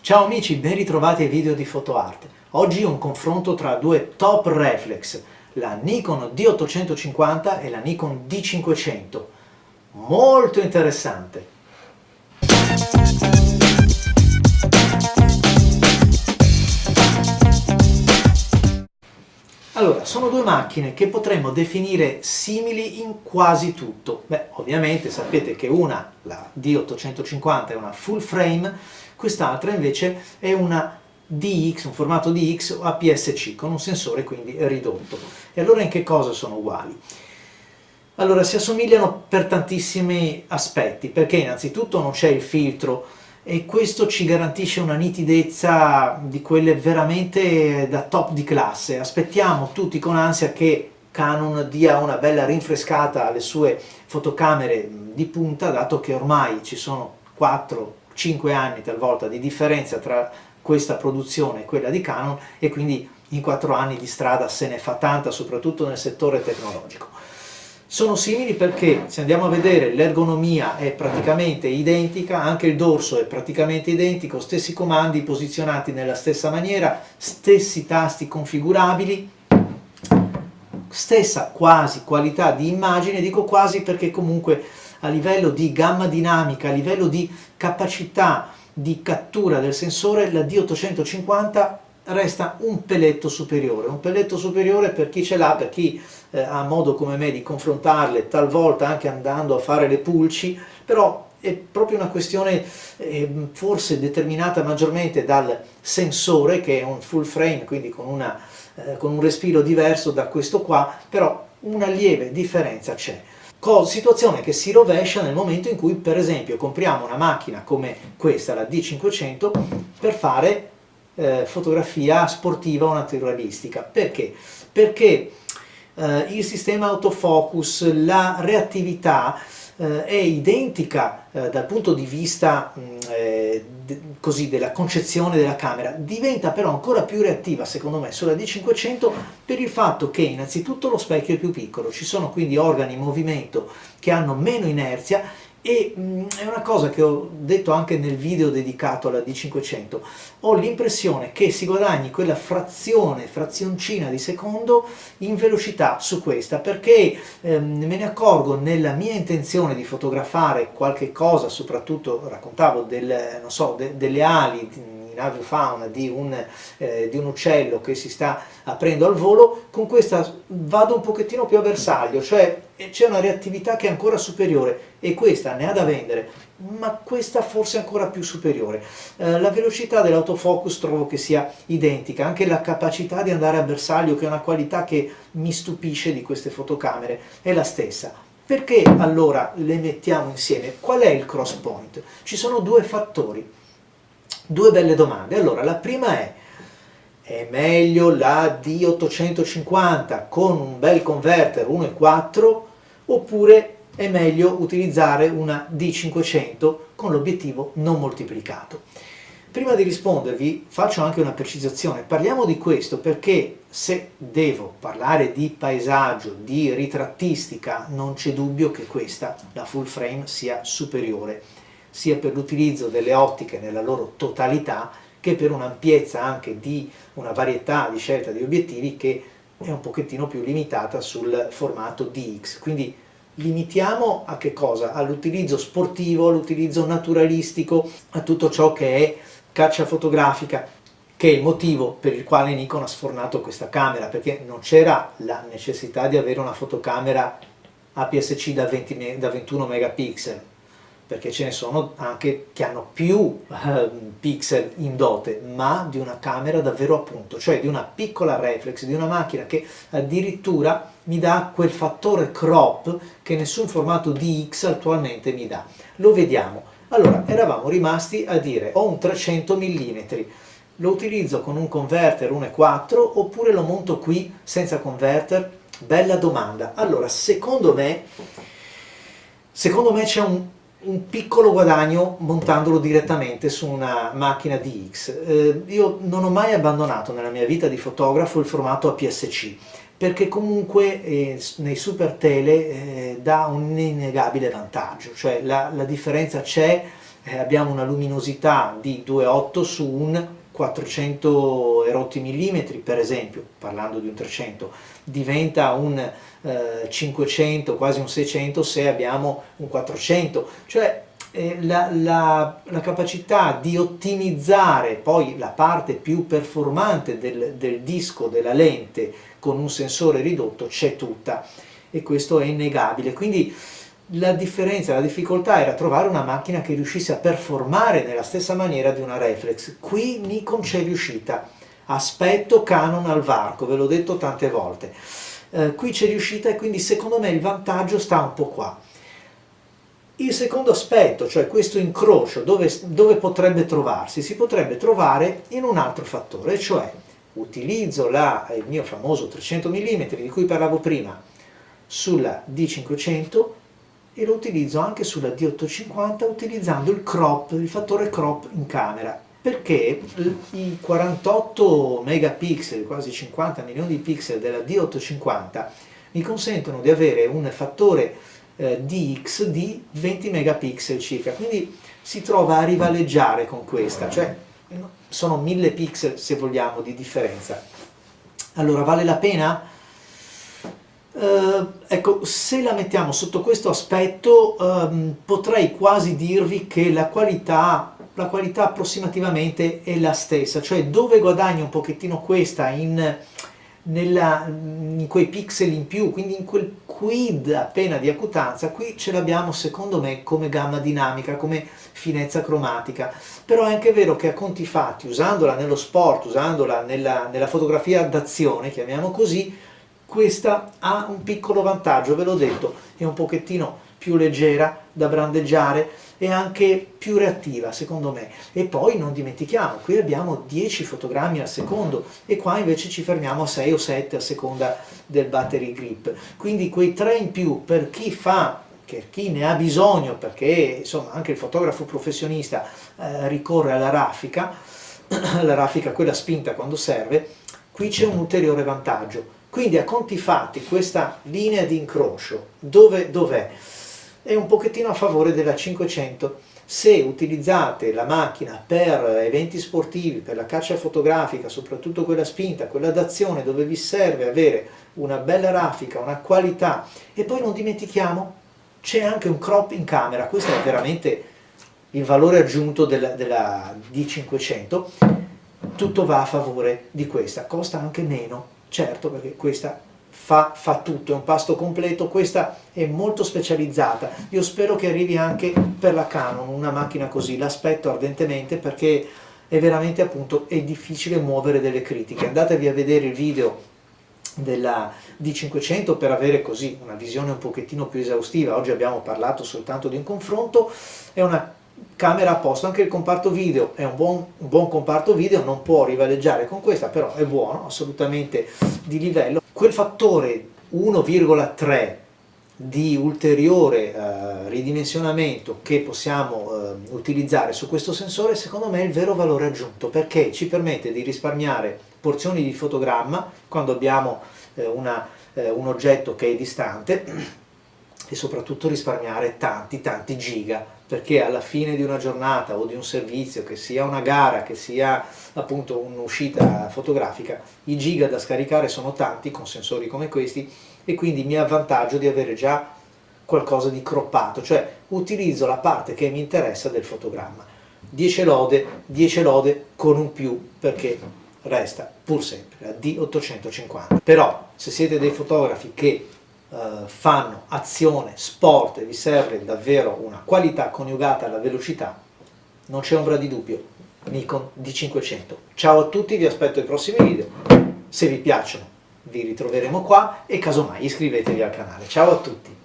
Ciao amici, ben ritrovati ai video di FotoArt. Oggi un confronto tra due top reflex, la Nikon D850 e la Nikon D500. Molto interessante. Allora, sono due macchine che potremmo definire simili in quasi tutto. Beh, ovviamente sapete che una, la D850, è una full frame, quest'altra invece è una DX, un formato DX APS-C, con un sensore quindi ridotto. E allora in che cosa sono uguali? Allora, si assomigliano per tantissimi aspetti, perché innanzitutto non c'è il filtro, e questo ci garantisce una nitidezza di quelle veramente da top di classe. Aspettiamo tutti con ansia che Canon dia una bella rinfrescata alle sue fotocamere di punta, dato che ormai ci sono 4-5 anni talvolta di differenza tra questa produzione e quella di Canon, e quindi in 4 anni di strada se ne fa tanta, soprattutto nel settore tecnologico. Sono simili perché, se andiamo a vedere, l'ergonomia è praticamente identica, anche il dorso è praticamente identico, stessi comandi posizionati nella stessa maniera, stessi tasti configurabili, stessa quasi qualità di immagine. Dico quasi perché comunque a livello di gamma dinamica, a livello di capacità di cattura del sensore, la D850 resta un peletto superiore per chi ce l'ha, per chi ha modo come me di confrontarle, talvolta anche andando a fare le pulci, però è proprio una questione forse determinata maggiormente dal sensore, che è un full frame, quindi con un respiro diverso da questo qua, però una lieve differenza c'è. Situazione che si rovescia nel momento in cui, per esempio, compriamo una macchina come questa, la D500, per fare fotografia sportiva o naturalistica. Perché? Perché il sistema autofocus, la reattività è identica dal punto di vista così della concezione della camera, diventa però ancora più reattiva secondo me sulla D500 per il fatto che innanzitutto lo specchio è più piccolo, ci sono quindi organi in movimento che hanno meno inerzia. E è una cosa che ho detto anche nel video dedicato alla D500, ho l'impressione che si guadagni quella frazioncina di secondo in velocità su questa, perché me ne accorgo nella mia intenzione di fotografare qualche cosa, soprattutto raccontavo delle ali in aviofauna di un uccello che si sta aprendo al volo. Con questa vado un pochettino più a bersaglio, cioè c'è una reattività che è ancora superiore, e questa ne ha da vendere, ma questa forse è ancora più superiore. La velocità dell'autofocus trovo che sia identica, anche la capacità di andare a bersaglio, che è una qualità che mi stupisce di queste fotocamere, è la stessa. Perché allora le mettiamo insieme? Qual è il cross point? Ci sono due fattori, due belle domande. Allora, la prima è meglio la D850 con un bel converter 1.4 oppure è meglio utilizzare una D500 con l'obiettivo non moltiplicato? Prima di rispondervi faccio anche una precisazione. Parliamo di questo perché se devo parlare di paesaggio, di ritrattistica, non c'è dubbio che questa, la full frame, sia superiore, sia per l'utilizzo delle ottiche nella loro totalità, che per un'ampiezza anche di una varietà di scelta di obiettivi che è un pochettino più limitata sul formato DX. Quindi limitiamo a che cosa? All'utilizzo sportivo, all'utilizzo naturalistico, a tutto ciò che è caccia fotografica, che è il motivo per il quale Nikon ha sfornato questa camera, perché non c'era la necessità di avere una fotocamera APS-C da 21 megapixel, perché ce ne sono anche che hanno più pixel in dote, ma di una camera davvero a punto, cioè di una piccola reflex, di una macchina che addirittura mi dà quel fattore crop che nessun formato DX attualmente mi dà. Lo vediamo. Allora, eravamo rimasti a dire: ho un 300 mm, lo utilizzo con un converter 1.4 oppure lo monto qui senza converter? Bella domanda. Allora, secondo me c'è un piccolo guadagno montandolo direttamente su una macchina DX. Io non ho mai abbandonato nella mia vita di fotografo il formato APS-C, perché comunque nei super tele dà un innegabile vantaggio, cioè la differenza c'è, abbiamo una luminosità di 2,8 su un 400 erotti millimetri, per esempio, parlando di un 300, diventa un 500, quasi un 600 se abbiamo un 400, cioè la capacità di ottimizzare poi la parte più performante del disco, della lente, con un sensore ridotto c'è tutta, e questo è innegabile. Quindi la differenza, la difficoltà era trovare una macchina che riuscisse a performare nella stessa maniera di una reflex. Qui Nikon c'è riuscita, aspetto Canon al varco, ve l'ho detto tante volte. Qui c'è riuscita, e quindi secondo me il vantaggio sta un po' qua. Il secondo aspetto, cioè questo incrocio, dove potrebbe trovarsi? Si potrebbe trovare in un altro fattore, cioè utilizzo il mio famoso 300 mm di cui parlavo prima sulla D500 e lo utilizzo anche sulla D850 utilizzando il fattore crop in camera, perché i 48 megapixel, quasi 50 milioni di pixel della D850 mi consentono di avere un fattore DX di 20 megapixel circa, quindi si trova a rivaleggiare con questa, cioè sono 1000 pixel se vogliamo di differenza. Allora vale la pena? Ecco, se la mettiamo sotto questo aspetto potrei quasi dirvi che la qualità approssimativamente è la stessa, cioè dove guadagna un pochettino questa in quei pixel in più, quindi in quel quid appena di accutanza, qui ce l'abbiamo secondo me come gamma dinamica, come finezza cromatica. Però è anche vero che a conti fatti, usandola nello sport, usandola nella fotografia d'azione, chiamiamo così, questa ha un piccolo vantaggio, ve l'ho detto, è un pochettino più leggera da brandeggiare e anche più reattiva secondo me. E poi non dimentichiamo, qui abbiamo 10 fotogrammi al secondo e qua invece ci fermiamo a 6 o 7 a seconda del battery grip, quindi quei 3 in più per chi ne ha bisogno, perché insomma anche il fotografo professionista ricorre alla raffica, la raffica quella spinta quando serve, qui c'è un ulteriore vantaggio. Quindi a conti fatti questa linea di incrocio dov'è? È un pochettino a favore della 500. Se utilizzate la macchina per eventi sportivi, per la caccia fotografica, soprattutto quella spinta, quella d'azione, dove vi serve avere una bella raffica, una qualità, e poi non dimentichiamo, c'è anche un crop in camera, questo è veramente il valore aggiunto della D500, tutto va a favore di questa, costa anche meno, certo, perché questa fa tutto, è un pasto completo, questa è molto specializzata. Io spero che arrivi anche per la Canon una macchina così, l'aspetto ardentemente perché è veramente, appunto, è difficile muovere delle critiche. Andatevi a vedere il video della D500 per avere così una visione un pochettino più esaustiva. Oggi abbiamo parlato soltanto di un confronto, è una camera a posto, anche il comparto video è un buon comparto video, non può rivaleggiare con questa, però è buono, assolutamente di livello. Quel fattore 1,3 di ulteriore ridimensionamento che possiamo utilizzare su questo sensore, secondo me è il vero valore aggiunto, perché ci permette di risparmiare porzioni di fotogramma quando abbiamo un oggetto che è distante, e soprattutto risparmiare tanti giga, perché alla fine di una giornata o di un servizio, che sia una gara, che sia appunto un'uscita fotografica, i giga da scaricare sono tanti con sensori come questi, e quindi mi avvantaggio di avere già qualcosa di croppato, cioè utilizzo la parte che mi interessa del fotogramma. 10 lode con un più, perché resta pur sempre la D850. Però se siete dei fotografi che fanno azione, sport e vi serve davvero una qualità coniugata alla velocità, non c'è ombra di dubbio, Nikon D500. Ciao a tutti, vi aspetto ai prossimi video, se vi piacciono vi ritroveremo qua e casomai iscrivetevi al canale. Ciao a tutti!